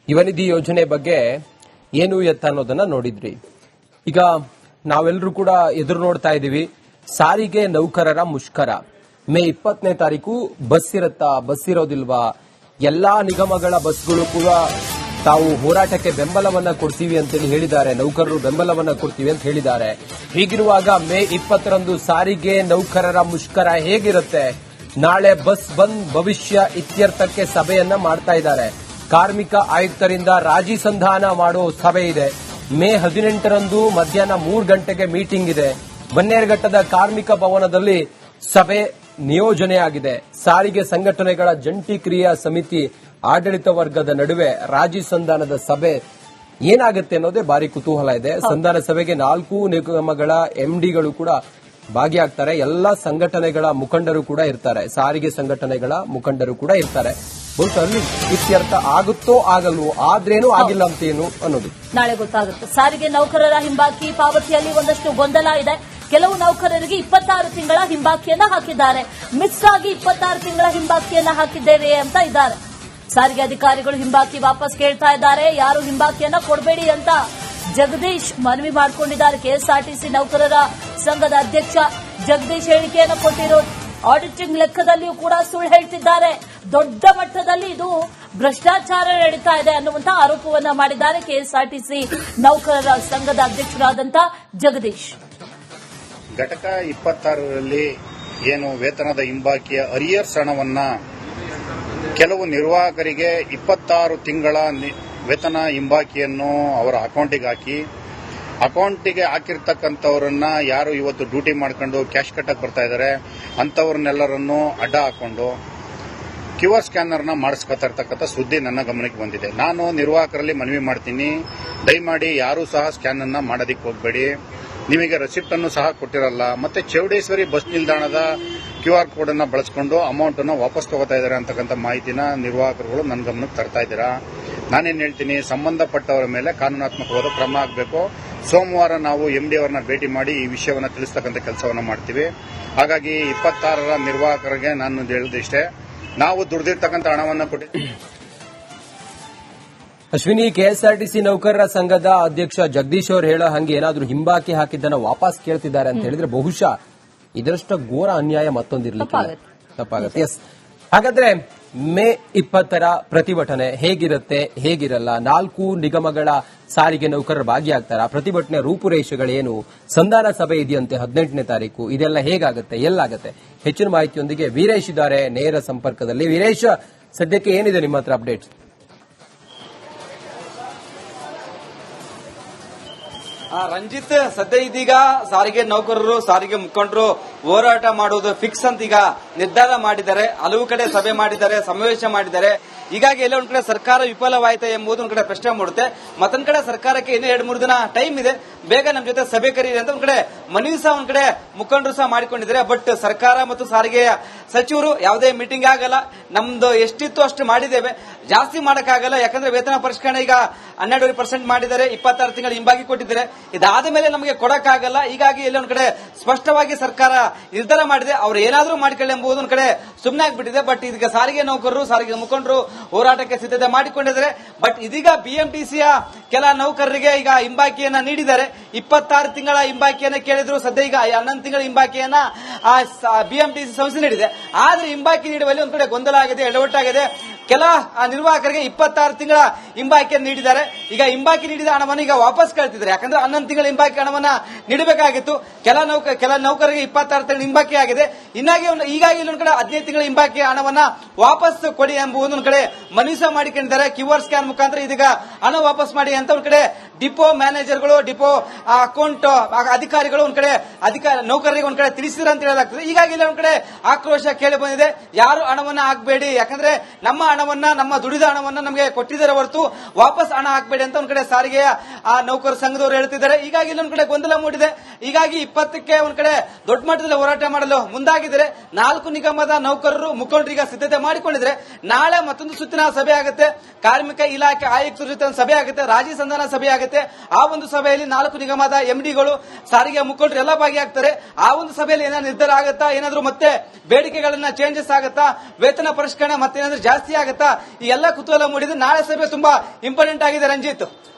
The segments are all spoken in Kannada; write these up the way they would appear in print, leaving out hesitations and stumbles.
ಯುವ ನಿಧಿ ಯೋಜನೆ ಬಗ್ಗೆ ಏನು ಎತ್ತ ಅನ್ನೋದನ್ನ ನೋಡಿದ್ರಿ. ಈಗ ನಾವೆಲ್ಲರೂ ಕೂಡ ಎದುರು ನೋಡ್ತಾ ಇದೀವಿ ಸಾರಿಗೆ ನೌಕರರ ಮುಷ್ಕರ. ಮೇ 20ನೇ ತಾರೀಕು ಬಸ್ ಇರುತ್ತಾ, ಬಸ್ ಇರೋದಿಲ್ವಾ? ಎಲ್ಲಾ ನಿಗಮಗಳ ಬಸ್ಗಳು ಕೂಡ ತಾವು ಹೋರಾಟಕ್ಕೆ ಬೆಂಬಲವನ್ನ ಕೊಡ್ತೀವಿ ಅಂತೇಳಿ ಹೇಳಿದ್ದಾರೆ. ನೌಕರರು ಬೆಂಬಲವನ್ನ ಕೊಡ್ತೀವಿ ಅಂತ ಹೇಳಿದ್ದಾರೆ. ಹೀಗಿರುವಾಗ ಮೇ 20ರಂದು ಸಾರಿಗೆ ನೌಕರರ ಮುಷ್ಕರ ಹೇಗಿರುತ್ತೆ? ನಾಳೆ ಬಸ್ ಬಂದ್ ಭವಿಷ್ಯ ಇತ್ಯರ್ಥಕ್ಕೆ ಸಭೆಯನ್ನ ಮಾಡ್ತಾ ಇದ್ದಾರೆ. ಕಾರ್ಮಿಕ ಆಯುಕ್ತರಿಂದ ರಾಜಿ ಸಂಧಾನ ಮಾಡೋ ಸಭೆ ಇದೆ. ಮೇ 18ರಂದು ಮಧ್ಯಾಹ್ನ 3 ಗಂಟೆಗೆ ಮೀಟಿಂಗ್ ಇದೆ. ಬನ್ನೇರುಘಟ್ಟದ ಕಾರ್ಮಿಕ ಭವನದಲ್ಲಿ ಸಭೆ ನಿಯೋಜನೆಯಾಗಿದೆ. ಸಾರಿಗೆ ಸಂಘಟನೆಗಳ ಜಂಟಿ ಕ್ರಿಯಾ ಸಮಿತಿ ಆಡಳಿತ ವರ್ಗದ ನಡುವೆ ರಾಜಿ ಸಂಧಾನದ ಸಭೆ ಏನಾಗುತ್ತೆ ಅನ್ನೋದೇ ಭಾರಿ ಕುತೂಹಲ ಇದೆ. ಸಂಧಾನ ಸಭೆಗೆ 4 ನಿಗಮಗಳ ಎಂಡಿಗಳು ಕೂಡ ಭಾಗಿಯಾಗ್ತಾರೆ. ಎಲ್ಲ ಸಂಘಟನೆಗಳ ಮುಖಂಡರು ಕೂಡ ಇರ್ತಾರೆ. ಸಾರಿಗೆ ಸಂಘಟನೆಗಳ ಮುಖಂಡರು ಕೂಡ ಇರ್ತಾರೆ. ಬಹುಶಃ ಅಲ್ಲಿ ಇತ್ಯರ್ಥ ಆಗುತ್ತೋ ಆಗಲ್ವೋ, ಆದ್ರೇನೂ ಆಗಿಲ್ಲ ಅಂತೇನು ಅನ್ನೋದು ನಾಳೆ ಗೊತ್ತಾಗುತ್ತೆ. ಸಾರಿಗೆ ನೌಕರರ ಹಿಂಬಾಕಿ ಪಾವತಿಯಲ್ಲಿ ಒಂದಷ್ಟು ಗೊಂದಲ ಇದೆ. ಕೆಲವು ನೌಕರರಿಗೆ 26 ತಿಂಗಳ ಹಿಂಬಾಕಿಯನ್ನ ಹಾಕಿದ್ದಾರೆ. ಮಿಕ್ಸ್ ಆಗಿ 26 ತಿಂಗಳ ಹಿಂಬಾಕಿಯನ್ನ ಹಾಕಿದ್ದೇವೆ ಅಂತ ಇದ್ದಾರೆ. ಸಾರಿಗೆ ಅಧಿಕಾರಿಗಳು ಹಿಂಬಾಕಿ ವಾಪಸ್ ಕೇಳ್ತಾ ಇದ್ದಾರೆ. ಯಾರು ಹಿಂಬಾಕಿಯನ್ನ ಕೊಡಬೇಡಿ ಅಂತ ಜಗದೀಶ್ ಮನವಿ ಮಾಡಿಕೊಂಡಿದ್ದಾರೆ. ಕೆಎಸ್ಆರ್ಟಿಸಿ ನೌಕರರ ಸಂಘದ ಅಧ್ಯಕ್ಷ ಜಗದೀಶ್ ಹೇಳಿಕೆಯನ್ನು ಕೊಟ್ಟಿರೋದು. ಆಡಿಟಿಂಗ್ ಲೆಕ್ಕದಲ್ಲಿಯೂ ಕೂಡ ಸುಳ್ಳು ಹೇಳ್ತಿದ್ದಾರೆ. ದೊಡ್ಡ ಮಟ್ಟದಲ್ಲಿ ಇದು ಭ್ರಷ್ಟಾಚಾರ ನಡೀತಾ ಇದೆ ಅನ್ನುವಂತ ಆರೋಪವನ್ನ ಮಾಡಿದ್ದಾರೆ ಕೆಎಸ್ಆರ್ಟಿಸಿ ನೌಕರರ ಸಂಘದ ಅಧ್ಯಕ್ಷರಾದಂಥ ಜಗದೀಶ್. ಘಟಕ 26ರಲ್ಲಿ ಏನು ವೇತನದ ಹಿಂಬಾಕಿಯ ಅರಿಯರ್ಸ್ ಹಣವನ್ನ ಕೆಲವು ನಿರ್ವಾಹಕರಿಗೆ 26 ತಿಂಗಳ ವೇತನ ಹಿಂಬಾಕಿಯನ್ನು ಅವರ ಅಕೌಂಟಿಗೆ ಹಾಕಿ, ಅಕೌಂಟಿಗೆ ಹಾಕಿರ್ತಕ್ಕಂಥವರನ್ನ ಯಾರು ಇವತ್ತು ಡ್ಯೂಟಿ ಮಾಡ್ಕೊಂಡು ಕ್ಯಾಶ್ ಕಟ್ಟಕ್ಕೆ ಬರ್ತಾ ಇದ್ದಾರೆ ಅಂತವ್ರನ್ನೆಲ್ಲರನ್ನು ಅಡ್ಡ ಹಾಕೊಂಡು QR ಸ್ಕ್ಯಾನರ್ನ ಮಾಡಿಸ್ಕೊತಾ ಇರ್ತಕ್ಕಂಥ ಸುದ್ದಿ ನನ್ನ ಗಮನಕ್ಕೆ ಬಂದಿದೆ. ನಾನು ನಿರ್ವಾಹಕರಲ್ಲಿ ಮನವಿ ಮಾಡ್ತೀನಿ, ದಯಮಾಡಿ ಯಾರೂ ಸಹ ಸ್ಕ್ಯಾನ್ ಅನ್ನ ಮಾಡೋದಕ್ಕೆ ಹೋಗಬೇಡಿ. ನಿಮಗೆ ರೆಸಿಪ್ಟ್ ಅನ್ನು ಸಹ ಕೊಟ್ಟಿರಲ್ಲ. ಮತ್ತೆ ಚೌಡೇಶ್ವರಿ ಬಸ್ ನಿಲ್ದಾಣದ QR ಕೋಡ್ ಅನ್ನ ಬಳಸಿಕೊಂಡು ಅಮೌಂಟ್ ಅನ್ನು ವಾಪಸ್ ತಗೋತಾ ಇದ್ದಾರೆ ಅಂತಕ್ಕಂಥ ಮಾಹಿತಿನ ನಿರ್ವಾಹಕರುಗಳು ನನ್ನ ಗಮನಕ್ಕೆ ತರ್ತಾ ಇದ್ದೀರಾ. ನಾನೇನ್ ಹೇಳ್ತೀನಿ, ಸಂಬಂಧಪಟ್ಟವರ ಮೇಲೆ ಕಾನೂನಾತ್ಮಕವಾದ ಕ್ರಮ ಆಗಬೇಕು. ಸೋಮವಾರ ನಾವು MD ಅವರನ್ನ ಭೇಟಿ ಮಾಡಿ ಈ ವಿಷಯವನ್ನು ತಿಳಿಸ್ತಕ್ಕಂಥ ಕೆಲಸವನ್ನ ಮಾಡ್ತೀವಿ. ಹಾಗಾಗಿ 26ರ ನಿರ್ವಾಹಕರಿಗೆ ನಾನು ಹೇಳೋದಿಷ್ಟೇ, ನಾವು ದುಡಿದಿರ್ತಕ್ಕಂಥ ಹಣವನ್ನು ಕೊಟ್ಟಿದ್ದೀವಿ. ಅಶ್ವಿನಿ, ಕೆಎಸ್ಆರ್ಟಿಸಿ ನೌಕರರ ಸಂಘದ ಅಧ್ಯಕ್ಷ ಜಗದೀಶ್ ಅವರು ಹೇಳೋ ಹಂಗೆ ಏನಾದ್ರೂ ಹಿಂಬಾಕಿ ಹಾಕಿದ್ದನ್ನ ವಾಪಸ್ ಕೇಳ್ತಿದ್ದಾರೆ ಅಂತ ಹೇಳಿದ್ರೆ ಬಹುಶಃ ಇದರಷ್ಟು ಘೋರ ಅನ್ಯಾಯ ಮತ್ತೊಂದಿರ್ಲಿಕ್ಕೆ ತಪ್ಪಾಗುತ್ತೆ. ಎಸ್, ಹಾಗಾದ್ರೆ ಮೇ 20ರ ಪ್ರತಿಭಟನೆ ಹೇಗಿರುತ್ತೆ, ಹೇಗಿರಲ್ಲ? 4 ನಿಗಮಗಳ ಸಾರಿಗೆ ನೌಕರರು ಭಾಗಿಯಾಗ್ತಾರ? ಪ್ರತಿಭಟನೆ ರೂಪುರೇಷೆಗಳೇನು? ಸಂಧಾನ ಸಭೆ ಇದೆಯಂತೆ 18ನೇ ತಾರೀಕು. ಇದೆಲ್ಲ ಹೇಗಾಗುತ್ತೆ, ಎಲ್ಲಾಗುತ್ತೆ? ಹೆಚ್ಚಿನ ಮಾಹಿತಿಯೊಂದಿಗೆ ವೀರೇಶ್ ಇದ್ದಾರೆ ನೇರ ಸಂಪರ್ಕದಲ್ಲಿ. ವೀರೇಶ್, ಸದ್ಯಕ್ಕೆ ಏನಿದೆ ನಿಮ್ಮ ಹತ್ರ ಅಪ್ಡೇಟ್ಸ್? ರಂಜಿತ್, ಸದ್ಯ ಇದೀಗ ಸಾರಿಗೆ ನೌಕರರು, ಸಾರಿಗೆ ಮುಖಂಡರು ಹೋರಾಟ ಮಾಡುವುದು ಫಿಕ್ಸ್ ಅಂತ ಈಗ ನಿರ್ಧಾರ ಮಾಡಿದ್ದಾರೆ. ಹಲವು ಕಡೆ ಸಭೆ ಮಾಡಿದ್ದಾರೆ, ಸಮಾವೇಶ ಮಾಡಿದ್ದಾರೆ. ಹೀಗಾಗಿ ಎಲ್ಲ ಒಂದ್ ಕಡೆ ಸರ್ಕಾರ ವಿಫಲವಾಯಿತು ಎಂಬುದು ಒಂದ್ ಕಡೆ ಪ್ರಶ್ನೆ ಮೂಡುತ್ತೆ. ಮತ್ತೊಂದ್ ಕಡೆ ಸರ್ಕಾರಕ್ಕೆ ಇನ್ನೂ 2-3 ದಿನ ಟೈಮ್ ಇದೆ, ಬೇಗ ನಮ್ಮ ಜೊತೆ ಸಭೆ ಕರೀರಿ ಅಂತ ಒಂದ್ ಕಡೆ ಮನವಿ ಸಹ ಒಂದ್ ಕಡೆ ಮುಖಂಡರು ಸಹ ಮಾಡಿಕೊಂಡಿದ್ದಾರೆ. ಬಟ್ ಸರ್ಕಾರ ಮತ್ತು ಸಾರಿಗೆಯ ಸಚಿವರು ಯಾವುದೇ ಮೀಟಿಂಗ್ ಆಗಲ್ಲ, ನಮ್ದು ಎಷ್ಟಿತ್ತು ಅಷ್ಟು ಮಾಡಿದ್ದೇವೆ, ಜಾಸ್ತಿ ಮಾಡಕ್ಕಾಗಲ್ಲ, ಯಾಕಂದ್ರೆ ವೇತನ ಪರಿಷ್ಕರಣೆ ಈಗ 12% ಮಾಡಿದ್ದಾರೆ, 26 ತಿಂಗಳ ಹಿಂಬಾಗಿ ಕೊಟ್ಟಿದ್ದಾರೆ, ಇದಾದ ಮೇಲೆ ನಮಗೆ ಕೊಡಕ್ಕಾಗಲ್ಲ. ಹೀಗಾಗಿ ಎಲ್ಲ ಒಂದ್ ಕಡೆ ಸ್ಪಷ್ಟವಾಗಿ ಸರ್ಕಾರ ನಿರ್ಧಾರ ಮಾಡಿದೆ, ಅವ್ರು ಏನಾದ್ರೂ ಮಾಡಿಕೊಳ್ಳಿ ಎಂಬುದು ಒಂದ್ ಕಡೆ ಸುಮ್ಮನೆ ಆಗ್ಬಿಟ್ಟಿದೆ. ಬಟ್ ಇದೀಗ ಸಾರಿಗೆ ನೌಕರರು, ಸಾರಿಗೆ ಮುಖಂಡರು ಹೋರಾಟಕ್ಕೆ ಸಿದ್ಧತೆ ಮಾಡಿಕೊಂಡಿದ್ದಾರೆ. ಬಟ್ ಇದೀಗ ಬಿಎಂಟಿಸಿಯ ಕೆಲ ನೌಕರರಿಗೆ ಈಗ ಹಿಂಬಾಕಿಯನ್ನ ನೀಡಿದ್ದಾರೆ. 26 ತಿಂಗಳ ಹಿಂಬಾಕಿಯನ್ನ ಕೇಳಿದ್ರು. ಸದ್ಯ ಈಗ 11 ತಿಂಗಳ ಹಿಂಬಾಕಿಯನ್ನ ಬಿಎಂಟಿಸಿ ಸಂಸ್ಥೆ ನೀಡಿದೆ. ಆದ್ರೆ ಹಿಂಬಾಕಿ ನೀಡುವಲ್ಲಿ ಒಂದ್ ಕಡೆ ಗೊಂದಲ ಆಗಿದೆ, ಎಡವಟ್ಟಾಗಿದೆ. ಕೆಲ ನಿರ್ವಾಹಕರಿಗೆ 26 ತಿಂಗಳ ಹಿಂಬಾಕಿಯನ್ನು ನೀಡಿದ್ದಾರೆ. ಈಗ ಹಿಂಬಾಕಿ ನೀಡಿದ ಹಣವನ್ನು ಈಗ ವಾಪಸ್ ಕಳ್ತಿದ್ದಾರೆ. ಯಾಕಂದ್ರೆ 11 ತಿಂಗಳ ಹಿಂಬಾಕಿ ಹಣವನ್ನ ನೀಡಬೇಕಾಗಿತ್ತು. ಕೆಲ ನೌಕರರಿಗೆ 26 ತಿಂಗಳ ಹಿಂಬಾಕಿ ಆಗಿದೆ. ಹೀಗಾಗಿ ಇಲ್ಲೊಂದ್ ಕಡೆ 15 ತಿಂಗಳ ಹಿಂಬಾಕಿ ಹಣವನ್ನ ವಾಪಸ್ ಕೊಡಿ ಎಂಬುದು ಒಂದ್ ಕಡೆ ಮನವಿ ಸಹ ಮಾಡಿಕೊಂಡಿದ್ದಾರೆ. QR ಸ್ಕ್ಯಾನ್ ಮುಖಾಂತರ ಇದೀಗ ಹಣ ವಾಪಸ್ ಮಾಡಿ ಅಂತ ಒಂದ್ ಕಡೆ ಡಿಪೋ ಮ್ಯಾನೇಜರ್ಗಳು, ಡಿಪೋ ಅಕೌಂಟ್ ಅಧಿಕಾರಿಗಳು ಒಂದ್ ಕಡೆ ನೌಕರರಿಗೆ ಒಂದ್ ಕಡೆ ತಿಳಿಸಿದ್ರೆ ಅಂತ ಹೇಳಲಾಗ್ತದೆ. ಹೀಗಾಗಿ ಇಲ್ಲ ಒಂದ್ ಕಡೆ ಆಕ್ರೋಶ ಕೇಳಿ ಬಂದಿದೆ. ಯಾರು ಹಣವನ್ನ ಹಾಕಬೇಡಿ, ಯಾಕಂದ್ರೆ ನಮ್ಮ ಹಣವನ್ನ, ನಮ್ಮ ದುಡಿದ ಹಣವನ್ನ ನಮಗೆ ಕೊಟ್ಟಿದ್ದಾರೆ ಹೊರತು ವಾಪಸ್ ಹಣ ಹಾಕಬೇಡಿ ಅಂತ ಒಂದ್ ಕಡೆ ಸಾರಿಗೆಯ ನೌಕರ ಸಂಘದವರು ಹೇಳ್ತಿದ್ದಾರೆ. ಹೀಗಾಗಿ ಇಲ್ಲೊಂದ್ ಕಡೆ ಗೊಂದಲ ಮೂಡಿದೆ. ಹೀಗಾಗಿ 20ಕ್ಕೆ ಒಂದ್ ಕಡೆ ದೊಡ್ಡ ಮಟ್ಟದಲ್ಲಿ ಹೋರಾಟ ಮಾಡಲು ಮುಂದಾಗಿದ್ದಾರೆ. 4 ನಿಗಮದ ನೌಕರರು, ಮುಖಂಡರೀಗ ಸಿದ್ಧತೆ ಮಾಡಿಕೊಂಡಿದ್ದಾರೆ. ನಾಳೆ ಮತ್ತೊಂದು ಸುತ್ತಿನ ಸಭೆ ಆಗುತ್ತೆ. ಕಾರ್ಮಿಕ ಇಲಾಖೆ ಆಯುಕ್ತರ ಜೊತೆ ಒಂದು ಸಭೆ ಆಗುತ್ತೆ, ರಾಜಿ ಸಂಧಾನ ಸಭೆ ಆಗುತ್ತೆ. ಆ ಒಂದು ಸಭೆಯಲ್ಲಿ 4 ನಿಗಮದ MDಗಳು, ಸಾರಿಗೆ ಮುಖಂಡರು ಎಲ್ಲ ಭಾಗಿಯಾಗ್ತಾರೆ. ಆ ಒಂದು ಸಭೆಯಲ್ಲಿ ಏನಾದ್ರು ನಿರ್ಧಾರ ಆಗುತ್ತಾ, ಏನಾದ್ರು ಮತ್ತೆ ಬೇಡಿಕೆಗಳನ್ನ ಚೇಂಜಸ್ ಆಗುತ್ತಾ, ವೇತನ ಪರಿಷ್ಕರಣೆ ಮತ್ತೇನಾದ್ರೂ ಜಾಸ್ತಿ ಆಗುತ್ತಾ ಈ ಎಲ್ಲ ಕುತೂಹಲ ಮೂಡಿದ್ದು. ನಾಳೆ ಸಭೆ ತುಂಬಾ ಇಂಪಾರ್ಟೆಂಟ್ ಆಗಿದೆ Ranjit.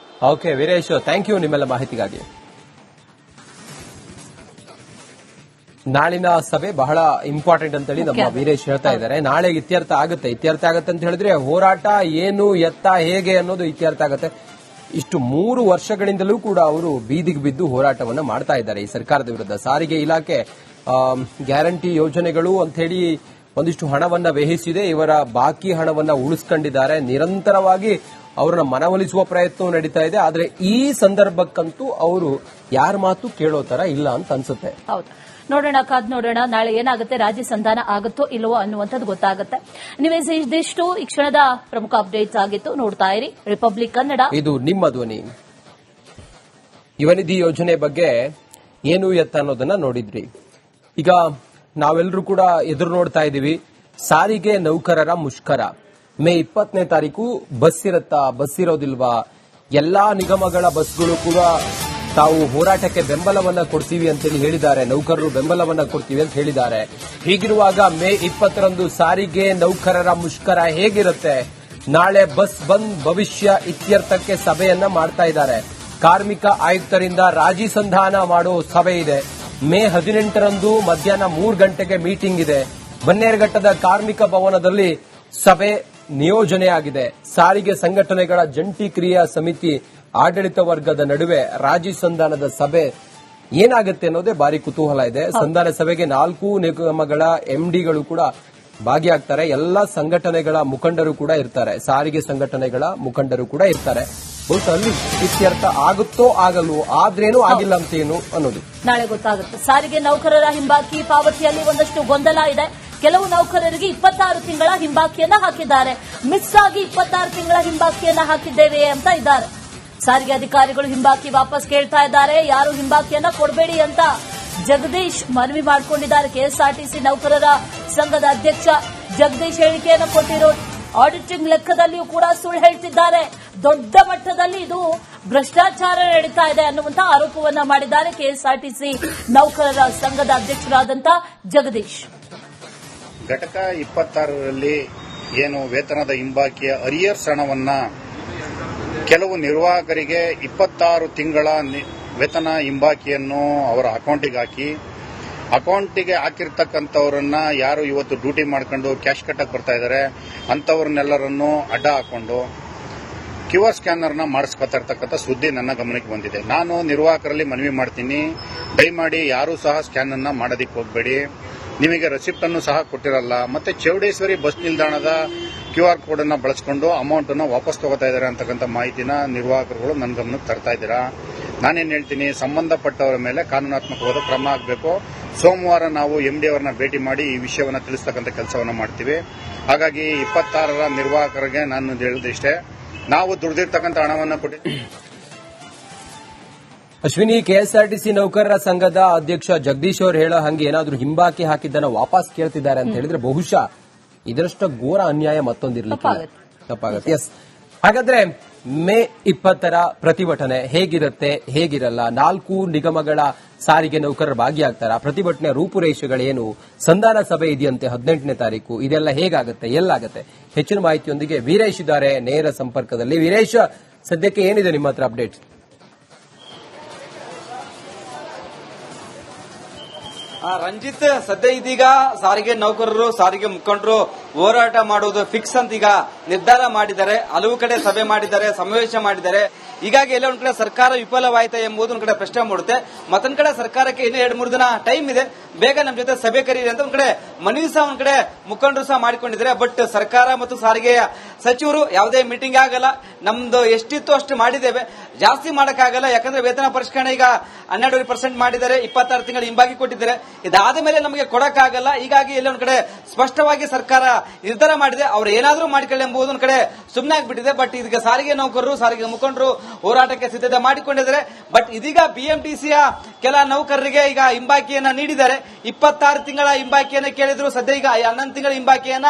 Okay Veeresh, thank you ನಿಮ್ಮೆಲ್ಲ ಮಾಹಿತಿಗಾಗಿ. ನಾಳಿನ ಸಭೆ ಬಹಳ ಇಂಪಾರ್ಟೆಂಟ್ ಅಂತೇಳಿ ನಮ್ಮ ವೀರೇಶ್ ಹೇಳ್ತಾ ಇದ್ದಾರೆ. ನಾಳೆ ಇತ್ಯರ್ಥ ಆಗುತ್ತೆ ಅಂತ ಹೇಳಿದ್ರೆ ಹೋರಾಟ ಏನು ಎತ್ತ ಹೇಗೆ ಅನ್ನೋದು ಇತ್ಯರ್ಥ ಆಗುತ್ತೆ. ಇಷ್ಟು 3 ವರ್ಷಗಳಿಂದಲೂ ಕೂಡ ಅವರು ಬೀದಿಗೆ ಬಿದ್ದು ಹೋರಾಟವನ್ನ ಮಾಡ್ತಾ ಇದ್ದಾರೆ ಈ ಸರ್ಕಾರದ ವಿರುದ್ಧ. ಸಾರಿಗೆ ಇಲಾಖೆ ಗ್ಯಾರಂಟಿ ಯೋಜನೆಗಳು ಅಂತ ಹೇಳಿ ಒಂದಿಷ್ಟು ಹಣವನ್ನ ವ್ಯಯಿಸಿದೆ, ಇವರ ಬಾಕಿ ಹಣವನ್ನ ಉಳಿಸ್ಕೊಂಡಿದ್ದಾರೆ. ನಿರಂತರವಾಗಿ ಅವರನ್ನ ಮನವೊಲಿಸುವ ಪ್ರಯತ್ನವೂ ನಡೀತಾ ಇದೆ. ಆದ್ರೆ ಈ ಸಂದರ್ಭಕ್ಕಂತೂ ಅವರು ಯಾರ ಮಾತು ಕೇಳೋ ತರ ಇಲ್ಲ ಅಂತ ಅನ್ಸುತ್ತೆ. ಹೌದು, ನೋಡೋಣ, ಕಾದ್ ನೋಡೋಣ ನಾಳೆ ಏನಾಗುತ್ತೆ, ರಾಜ್ಯ ಸಂಧಾನ ಆಗುತ್ತೋ ಇಲ್ಲವೋ ಅನ್ನುವಂಥದ್ದು ಗೊತ್ತಾಗುತ್ತೆ. ನೀವೇ ಇದಿಷ್ಟು ಈ ಕ್ಷಣದ ಪ್ರಮುಖ ಅಪ್ಡೇಟ್ಸ್ ಆಗಿತ್ತು. ನೋಡ್ತಾ ಇರಿ ರಿಪಬ್ಲಿಕ್ ಕನ್ನಡ, ಇದು ನಿಮ್ಮ ಧ್ವನಿ. ಯುವ ನಿಧಿ ಯೋಜನೆ ಬಗ್ಗೆ ಏನು ಎತ್ತ ಅನ್ನೋದನ್ನ ನೋಡಿದ್ರಿ. ಈಗ ನಾವೆಲ್ಲರೂ ಕೂಡ ಎದುರು ನೋಡ್ತಾ ಇದ್ದೀವಿ ಸಾರಿಗೆ ನೌಕರರ ಮುಷ್ಕರ. ಮೇ 20ನೇ ತಾರೀಕು ಬಸ್ ಇರುತ್ತಾ, ಬಸ್ ಇರೋದಿಲ್ವಾ, ಎಲ್ಲಾ ನಿಗಮಗಳ ಬಸ್ಗಳು ಕೂಡ ತಾವು ಹೋರಾಟಕ್ಕೆ ಬೆಂಬಲವನ್ನ ಕೊಡ್ತೀವಿ ಅಂತೇಳಿ ಹೇಳಿದ್ದಾರೆ. ನೌಕರರು ಬೆಂಬಲವನ್ನ ಕೊಡ್ತೀವಿ ಅಂತ ಹೇಳಿದ್ದಾರೆ. ಹೀಗಿರುವಾಗ ಮೇ 20ರಂದು ಸಾರಿಗೆ ನೌಕರರ ಮುಷ್ಕರ ಹೇಗಿರುತ್ತೆ? ನಾಳೆ ಬಸ್ ಬಂದ್ ಭವಿಷ್ಯ ಇತ್ಯರ್ಥಕ್ಕೆ ಸಭೆಯನ್ನ ಮಾಡ್ತಾ ಇದ್ದಾರೆ. ಕಾರ್ಮಿಕ ಆಯುಕ್ತರಿಂದ ರಾಜಿ ಸಂಧಾನ ಮಾಡೋ ಸಭೆ ಇದೆ. ಮೇ 18ರಂದು ಮಧ್ಯಾಹ್ನ 3 ಗಂಟೆಗೆ ಮೀಟಿಂಗ್ ಇದೆ. ಬನ್ನೇರುಘಟ್ಟದ ಕಾರ್ಮಿಕ ಭವನದಲ್ಲಿ ಸಭೆ ನಿಯೋಜನೆಯಾಗಿದೆ. ಸಾರಿಗೆ ಸಂಘಟನೆಗಳ ಜಂಟಿ ಕ್ರಿಯಾ ಸಮಿತಿ ಆಡಳಿತ ವರ್ಗದ ನಡುವೆ ರಾಜಿ ಸಂಧಾನದ ಸಭೆ ಏನಾಗುತ್ತೆ ಅನ್ನೋದೇ ಭಾರಿ ಕುತೂಹಲ ಇದೆ. ಸಂಧಾನ ಸಭೆಗೆ 4 ನಿಗಮಗಳ ಎಂಡಿಗಳು ಕೂಡ ಭಾಗಿಯಾಗ್ತಾರೆ. ಎಲ್ಲ ಸಂಘಟನೆಗಳ ಮುಖಂಡರು ಕೂಡ ಇರ್ತಾರೆ. ಸಾರಿಗೆ ಸಂಘಟನೆಗಳ ಮುಖಂಡರು ಕೂಡ ಇರ್ತಾರೆ. ಬಹುಶಃ ಅಲ್ಲಿ ಇತ್ಯರ್ಥ ಆಗುತ್ತೋ ಆಗಲ್ವೋ, ಆದ್ರೇನು ಆಗಿಲ್ಲ ಅಂತೇನು ಅನ್ನೋದು ನಾಳೆ ಗೊತ್ತಾಗುತ್ತೆ. ಸಾರಿಗೆ ನೌಕರರ ಹಿಂಬಾಕಿ ಪಾವತಿಯಲ್ಲಿ ಒಂದಷ್ಟು ಗೊಂದಲ ಇದೆ. ಕೆಲವು ನೌಕರರಿಗೆ 26 ತಿಂಗಳ ಹಿಂಬಾಕಿಯನ್ನ ಹಾಕಿದ್ದಾರೆ. ಮಿಸ್ ಆಗಿ 26 ತಿಂಗಳ ಹಿಂಬಾಕಿಯನ್ನ ಹಾಕಿದ್ದೇವೆ ಅಂತ ಇದ್ದಾರೆ. ಸಾರಿಗೆ ಅಧಿಕಾರಿಗಳು ಹಿಂಬಾಕಿ ವಾಪಸ್ ಕೇಳ್ತಾ ಇದ್ದಾರೆ. ಯಾರು ಹಿಂಬಾಕಿಯನ್ನ ಕೊಡಬೇಡಿ ಅಂತ ಜಗದೀಶ್ ಮನವಿ ಮಾಡಿಕೊಂಡಿದ್ದಾರೆ. ಕೆಎಸ್ಆರ್ಟಿಸಿ ನೌಕರರ ಸಂಘದ ಅಧ್ಯಕ್ಷ ಜಗದೀಶ್ ಹೇಳಿಕೆಯನ್ನು ಕೊಟ್ಟಿರೋ ಆಡಿಟಿಂಗ್ ಲೆಕ್ಕದಲ್ಲಿಯೂ ಕೂಡ ಸುಳ್ಳು ಹೇಳ್ತಿದ್ದಾರೆ. ದೊಡ್ಡ ಮಟ್ಟದಲ್ಲಿ ಇದು ಭ್ರಷ್ಟಾಚಾರ ನಡೀತಾ ಇದೆ ಅನ್ನುವಂತ ಆರೋಪವನ್ನ ಮಾಡಿದ್ದಾರೆ ಕೆಎಸ್ಆರ್ಟಿಸಿ ನೌಕರರ ಸಂಘದ ಅಧ್ಯಕ್ಷರಾದಂತ ಜಗದೀಶ್. ಘಟಕ 26ರಲ್ಲಿ ಏನು ವೇತನದ ಹಿಂಬಾಕಿಯ ಅರಿಯರ್ಸ್ ಹಣವನ್ನ ಕೆಲವು ನಿರ್ವಾಹಕರಿಗೆ 26 ತಿಂಗಳ ವೇತನ ಹಿಂಬಾಕಿಯನ್ನು ಅವರ ಅಕೌಂಟಿಗೆ ಹಾಕಿ, ಅಕೌಂಟಿಗೆ ಹಾಕಿರ್ತಕ್ಕಂಥವ್ರನ್ನ ಯಾರು ಇವತ್ತು ಡ್ಯೂಟಿ ಮಾಡ್ಕೊಂಡು ಕ್ಯಾಶ್ ಕಟ್ಟಕ್ಕೆ ಬರ್ತಾ ಇದ್ದಾರೆ ಅಂತವ್ರನ್ನೆಲ್ಲರನ್ನು ಅಡ್ಡ ಹಾಕೊಂಡು QR ಸ್ಕ್ಯಾನರ್ನ ಮಾಡಿಸ್ಕೊತಾ ಇರ್ತಕ್ಕಂಥ ಸುದ್ದಿ ನನ್ನ ಗಮನಕ್ಕೆ ಬಂದಿದೆ. ನಾನು ನಿರ್ವಾಹಕರಲ್ಲಿ ಮನವಿ ಮಾಡ್ತೀನಿ, ದಯಮಾಡಿ ಯಾರೂ ಸಹ ಸ್ಕ್ಯಾನ್ ಅನ್ನ ಮಾಡೋದಕ್ಕೆ ಹೋಗಬೇಡಿ. ನಿಮಗೆ ರೆಸಿಪ್ಟ್ ಅನ್ನು ಸಹ ಕೊಟ್ಟಿರಲ್ಲ. ಮತ್ತೆ ಚೌಡೇಶ್ವರಿ ಬಸ್ ನಿಲ್ದಾಣದ QR ಕೋಡ್ ಅನ್ನ ಬಳಸಿಕೊಂಡು ಅಮೌಂಟ್ ಅನ್ನು ವಾಪಸ್ ತಗೋತಾ ಇದ್ದಾರೆ ಅಂತಕ್ಕಂಥ ಮಾಹಿತಿನ ನಿರ್ವಾಹಕರುಗಳು ನನ್ನ ಗಮನಕ್ಕೆ ತರ್ತಾ ಇದ್ದೀರಾ. ನಾನೇನ್ ಹೇಳ್ತೀನಿ, ಸಂಬಂಧಪಟ್ಟವರ ಮೇಲೆ ಕಾನೂನಾತ್ಮಕವಾದ ಕ್ರಮ ಆಗಬೇಕು. ಸೋಮವಾರ ನಾವು MD ಅವರನ್ನ ಭೇಟಿ ಮಾಡಿ ಈ ವಿಷಯವನ್ನ ತಿಳಿಸ್ತಕ್ಕಂಥ ಕೆಲಸವನ್ನ ಮಾಡ್ತೀವಿ. ಹಾಗಾಗಿ 26ರ ನಿರ್ವಾಹಕರಿಗೆ ನಾನು ಹೇಳಿದಿಷ್ಟೇ, ನಾವು ದುಡಿದಿರ್ತಕ್ಕಂಥ ಹಣವನ್ನ ಕೊಟ್ಟಿದ್ದೀವಿ. ಅಶ್ವಿನಿ, ಕೆಎಸ್ಆರ್ಟಿಸಿ ನೌಕರರ ಸಂಘದ ಅಧ್ಯಕ್ಷ ಜಗದೀಶ್ ಅವರು ಹೇಳೋ ಹಂಗೆ ಏನಾದ್ರೂ ಹಿಂಬಾಕಿ ಹಾಕಿದ್ದನ್ನ ವಾಪಸ್ ಕೇಳ್ತಿದ್ದಾರೆ ಅಂತ ಹೇಳಿದ್ರೆ ಬಹುಶಃ ಇದರಷ್ಟ ಘೋರ ಅನ್ಯಾಯ ಮತ್ತೊಂದಿರ್ಲಿಕ್ಕೆ ತಪ್ಪಾಗುತ್ತೆ. ಎಸ್, ಹಾಗಾದ್ರೆ ಮೇ 20ರ ಪ್ರತಿಭಟನೆ ಹೇಗಿರುತ್ತೆ, ಹೇಗಿರಲ್ಲ? 4 ನಿಗಮಗಳ ಸಾರಿಗೆ ನೌಕರರು ಭಾಗಿಯಾಗ್ತಾರ? ಪ್ರತಿಭಟನೆ ರೂಪುರೇಷೆಗಳೇನು? ಸಂಧಾನ ಸಭೆ ಇದೆಯಂತೆ 18ನೇ ತಾರೀಕು. ಇದೆಲ್ಲ ಹೇಗಾಗುತ್ತೆ, ಎಲ್ಲಾಗುತ್ತೆ? ಹೆಚ್ಚಿನ ಮಾಹಿತಿಯೊಂದಿಗೆ ವೀರೇಶ್ ಇದ್ದಾರೆ ನೇರ ಸಂಪರ್ಕದಲ್ಲಿ. ವೀರೇಶ್, ಸದ್ಯಕ್ಕೆ ಏನಿದೆ ನಿಮ್ಮ ಹತ್ರ ಅಪ್ಡೇಟ್? ರಂಜಿತ್, ಸದ್ಯ ಇದೀಗ ಸಾರಿಗೆ ನೌಕರರು, ಸಾರಿಗೆ ಮುಖಂಡರು ಹೋರಾಟ ಮಾಡುವುದು ಫಿಕ್ಸ್ ಅಂತ ಈಗ ನಿರ್ಧಾರ ಮಾಡಿದ್ದಾರೆ. ಹಲವು ಕಡೆ ಸಭೆ ಮಾಡಿದ್ದಾರೆ, ಸಮಾವೇಶ ಮಾಡಿದ್ದಾರೆ. ಹೀಗಾಗಿ ಎಲ್ಲ ಒಂದ್ ಕಡೆ ಸರ್ಕಾರ ವಿಫಲವಾಯಿತಾ ಎಂಬುದು ಒಂದ್ ಕಡೆ ಪ್ರಶ್ನೆ ಮೂಡುತ್ತೆ. ಮತ್ತೊಂದ್ ಕಡೆ ಸರ್ಕಾರಕ್ಕೆ ಇನ್ನೂ 2-3 ದಿನ ಟೈಮ್ ಇದೆ, ಬೇಗ ನಮ್ಮ ಜೊತೆ ಸಭೆ ಕರೀರಿ ಅಂತ ಒಂದ್ ಕಡೆ ಮನವಿ ಸಹ ಒಂದ್ ಕಡೆ ಮುಖಂಡರು ಸಹ ಮಾಡಿಕೊಂಡಿದ್ದಾರೆ. ಬಟ್ ಸರ್ಕಾರ ಮತ್ತು ಸಾರಿಗೆಯ ಸಚಿವರು ಯಾವುದೇ ಮೀಟಿಂಗ್ ಆಗಲ್ಲ, ನಮ್ದು ಎಷ್ಟಿತ್ತು ಅಷ್ಟು ಮಾಡಿದ್ದೇವೆ, ಜಾಸ್ತಿ ಮಾಡಕ್ಕಾಗಲ್ಲ. ಯಾಕಂದ್ರೆ ವೇತನ ಪರಿಷ್ಕರಣೆ ಈಗ 12% ಮಾಡಿದ್ದಾರೆ, 26 ತಿಂಗಳ ಹಿಂಬಾಗಿ ಕೊಟ್ಟಿದ್ದಾರೆ. ಇದಾದ ಮೇಲೆ ನಮಗೆ ಕೊಡಕ್ಕಾಗಲ್ಲ. ಹೀಗಾಗಿ ಎಲ್ಲ ಒಂದ್ ಕಡೆ ಸ್ಪಷ್ಟವಾಗಿ ಸರ್ಕಾರ ನಿರ್ಧಾರ ಮಾಡಿದೆ, ಅವ್ರು ಏನಾದ್ರೂ ಮಾಡಿಕೊಳ್ಳಿ ಎಂಬುದು ಒಂದ್ ಕಡೆ ಸುಮ್ಮನೆ ಆಗ್ಬಿಟ್ಟಿದೆ. ಬಟ್ ಇದೀಗ ಸಾರಿಗೆ ನೌಕರರು, ಸಾರಿಗೆ ಮುಖಂಡರು ಹೋರಾಟಕ್ಕೆ ಸಿದ್ಧತೆ ಮಾಡಿಕೊಂಡಿದ್ದಾರೆ. ಬಟ್ ಇದೀಗ ಬಿಎಂಟಿಸಿಯ ಕೆಲ ನೌಕರರಿಗೆ ಈಗ ಹಿಂಬಾಕಿಯನ್ನ ನೀಡಿದ್ದಾರೆ. 26 ತಿಂಗಳ ಹಿಂಬಾಕಿಯನ್ನ ಕೇಳಿದ್ರು. ಸದ್ಯ ಈಗ 11 ತಿಂಗಳ ಹಿಂಬಾಕಿಯನ್ನ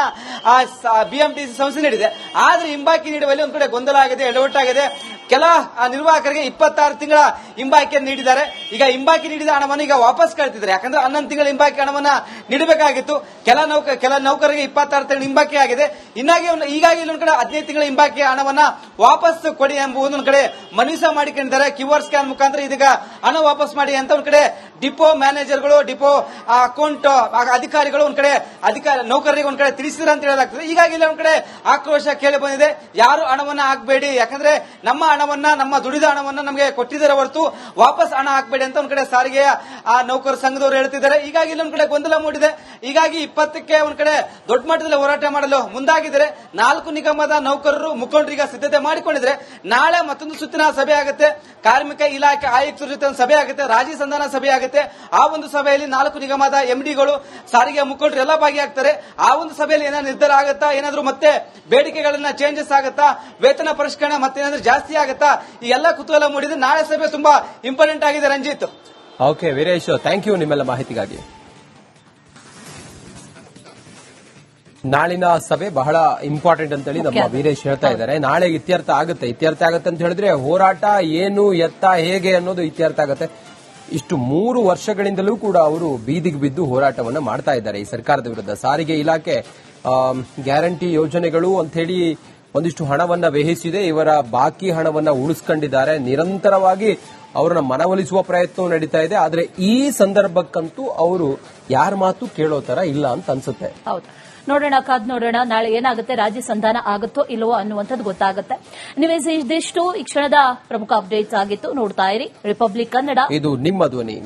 ಬಿಎಂಟಿಸಿ ಸಂಸ್ಥೆ ನೀಡಿದೆ. ಆದ್ರೆ ಹಿಂಬಾಕಿ ನೀಡುವಲ್ಲಿ ಒಂದ್ ಕಡೆ ಗೊಂದಲ ಆಗಿದೆ, ಎಡವಟ್ಟಾಗಿದೆ. ಕೆಲ ನಿರ್ವಾಹಕರಿಗೆ 26 ತಿಂಗಳ ಹಿಂಬಾಕಿಯನ್ನು ನೀಡಿದ್ದಾರೆ. ಈಗ ಹಿಂಬಾಕಿ ನೀಡಿದ ಹಣವನ್ನು ಈಗ ವಾಪಸ್ ಕಳ್ತಿದ್ದಾರೆ. ಯಾಕಂದ್ರೆ 11 ತಿಂಗಳ ಹಿಂಬಾಕಿ ಹಣವನ್ನ ನೀಡಬೇಕಾಗಿತ್ತು. ಕೆಲ ನೌಕರರಿಗೆ 26 ತಿಂಗಳ ಹಿಂಬಾಕಿ ಆಗಿದೆ. ಹೀಗಾಗಿ ಇಲ್ಲೊಂದು ಕಡೆ 15 ತಿಂಗಳ ಹಿಂಬಾಕಿ ಹಣವನ್ನ ವಾಪಸ್ ಕೊಡಿ ಎಂಬ ಒಂದೊಂದು ಕಡೆ ಮನವಿ ಸಹ ಮಾಡಿಕೊಂಡಿದ್ದಾರೆ. QR ಸ್ಕ್ಯಾನ್ ಮುಖಾಂತರ ಇದೀಗ ಹಣ ವಾಪಸ್ ಮಾಡಿ ಅಂತ ಒಂದ್ ಕಡೆ ಡಿಪೋ ಮ್ಯಾನೇಜರ್ಗಳು, ಡಿಪೋ ಅಕೌಂಟ್ ಅಧಿಕಾರಿಗಳು ಒಂದ್ ಕಡೆ ನೌಕರರಿಗೆ ಒಂದ್ ಕಡೆ ತಿಳಿಸಿದ್ರೆ ಅಂತ ಹೇಳಲಾಗ್ತದೆ. ಹೀಗಾಗಿ ಇಲ್ಲಿ ಒಂದ್ ಕಡೆ ಆಕ್ರೋಶ ಕೇಳಿ ಬಂದಿದೆ. ಯಾರು ಹಣವನ್ನ ಹಾಕಬೇಡಿ, ಯಾಕಂದ್ರೆ ನಮ್ಮ ಹಣವನ್ನ, ನಮ್ಮ ದುಡಿದ ಹಣವನ್ನ ನಮಗೆ ಕೊಟ್ಟಿದ್ದಾರೆ ಹೊರತು ವಾಪಸ್ ಹಣ ಹಾಕಬೇಡಿ ಅಂತ ಒಂದ್ ಕಡೆ ಸಾರಿಗೆಯ ನೌಕರ ಸಂಘದವರು ಹೇಳ್ತಿದ್ದಾರೆ. ಹೀಗಾಗಿ ಇಲ್ಲೊಂದ್ ಕಡೆ ಗೊಂದಲ ಮೂಡಿದೆ. ಹೀಗಾಗಿ 20ಕ್ಕೆ ಒಂದ್ ಕಡೆ ದೊಡ್ಡ ಮಟ್ಟದಲ್ಲಿ ಹೋರಾಟ ಮಾಡಲು ಮುಂದಾಗಿದ್ದಾರೆ. 4 ನಿಗಮದ ನೌಕರರು ಮುಖಂಡರಿಗೆ ಸಿದ್ಧತೆ ಮಾಡಿಕೊಂಡಿದ್ರೆ ನಾಳೆ ಮತ್ತೊಂದು ಸುತ್ತಿನ ಸಭೆ ಆಗುತ್ತೆ. ಕಾರ್ಮಿಕ ಇಲಾಖೆ ಆಯುಕ್ತರ ಜೊತೆ ಒಂದು ಸಭೆ ಆಗುತ್ತೆ, ರಾಜಿ ಸಂಧಾನ ಸಭೆ ಆಗುತ್ತೆ. ಆ ಒಂದು ಸಭೆಯಲ್ಲಿ 4 ನಿಗಮದ MDಗಳು, ಸಾರಿಗೆ ಮುಖಂಡರು ಎಲ್ಲ ಭಾಗಿಯಾಗ್ತಾರೆ. ಆ ಒಂದು ಸಭೆಯಲ್ಲಿ ಏನಾದ್ರು ನಿರ್ಧಾರ ಆಗುತ್ತಾ, ಏನಾದ್ರು ಮತ್ತೆ ಬೇಡಿಕೆಗಳನ್ನ ಚೇಂಜಸ್ ಆಗುತ್ತಾ, ವೇತನ ಪರಿಷ್ಕರಣೆ ಮತ್ತೇನಾದ್ರೂ ಜಾಸ್ತಿ ಆಗುತ್ತಾ, ಈ ಎಲ್ಲ ಕುತೂಹಲ ಮೂಡಿದೆ. ನಾಳೆ ಸಭೆ ತುಂಬಾ ಇಂಪಾರ್ಟೆಂಟ್ ಆಗಿದೆ Ranjit. Okay Veeresh, thank you ನಿಮ್ಮೆಲ್ಲ ಮಾಹಿತಿಗಾಗಿ. ನಾಳಿನ ಸಭೆ ಬಹಳ ಇಂಪಾರ್ಟೆಂಟ್ ಅಂತೇಳಿ ನಮ್ಮ ವೀರೇಶ್ ಹೇಳ್ತಾ ಇದ್ದಾರೆ. ನಾಳೆ ಇತ್ಯರ್ಥ ಆಗುತ್ತೆ ಅಂತ ಹೇಳಿದ್ರೆ ಹೋರಾಟ ಏನು, ಎತ್ತ, ಹೇಗೆ ಅನ್ನೋದು ಇತ್ಯರ್ಥ ಆಗುತ್ತೆ. ಇಷ್ಟು 3 ವರ್ಷಗಳಿಂದಲೂ ಕೂಡ ಅವರು ಬೀದಿಗೆ ಬಿದ್ದು ಹೋರಾಟವನ್ನ ಮಾಡ್ತಾ ಇದ್ದಾರೆ ಈ ಸರ್ಕಾರದ ವಿರುದ್ಧ. ಸಾರಿಗೆ ಇಲಾಖೆ ಗ್ಯಾರಂಟಿ ಯೋಜನೆಗಳು ಅಂತ ಹೇಳಿ ಒಂದಿಷ್ಟು ಹಣವನ್ನ ವ್ಯಯಿಸಿದೆ. ಇವರ ಬಾಕಿ ಹಣವನ್ನ ಉಳಿಸ್ಕೊಂಡಿದ್ದಾರೆ. ನಿರಂತರವಾಗಿ ಅವರನ್ನ ಮನವೊಲಿಸುವ ಪ್ರಯತ್ನ ನಡೀತಾ ಇದೆ. ಆದ್ರೆ ಈ ಸಂದರ್ಭಕ್ಕಂತೂ ಅವರು ಯಾರ ಮಾತು ಕೇಳೋ ತರ ಇಲ್ಲ ಅಂತ ಅನ್ಸುತ್ತೆ. ಹೌದು, ನೋಡೋಣ, ಕಾದ್ ನೋಡೋಣ ನಾಳೆ ಏನಾಗುತ್ತೆ, ರಾಜ್ಯ ಸಂಧಾನ ಆಗುತ್ತೋ ಇಲ್ಲವೋ ಅನ್ನುವಂಥದ್ದು ಗೊತ್ತಾಗುತ್ತೆ. ನೀವೇ ಇದಿಷ್ಟು ಈ ಕ್ಷಣದ ಪ್ರಮುಖ ಅಪ್ಡೇಟ್ಸ್ ಆಗಿತ್ತು. ನೋಡ್ತಾ ಇರಿ ರಿಪಬ್ಲಿಕ್ ಕನ್ನಡ, ಇದು ನಿಮ್ಮ ಧ್ವನಿ.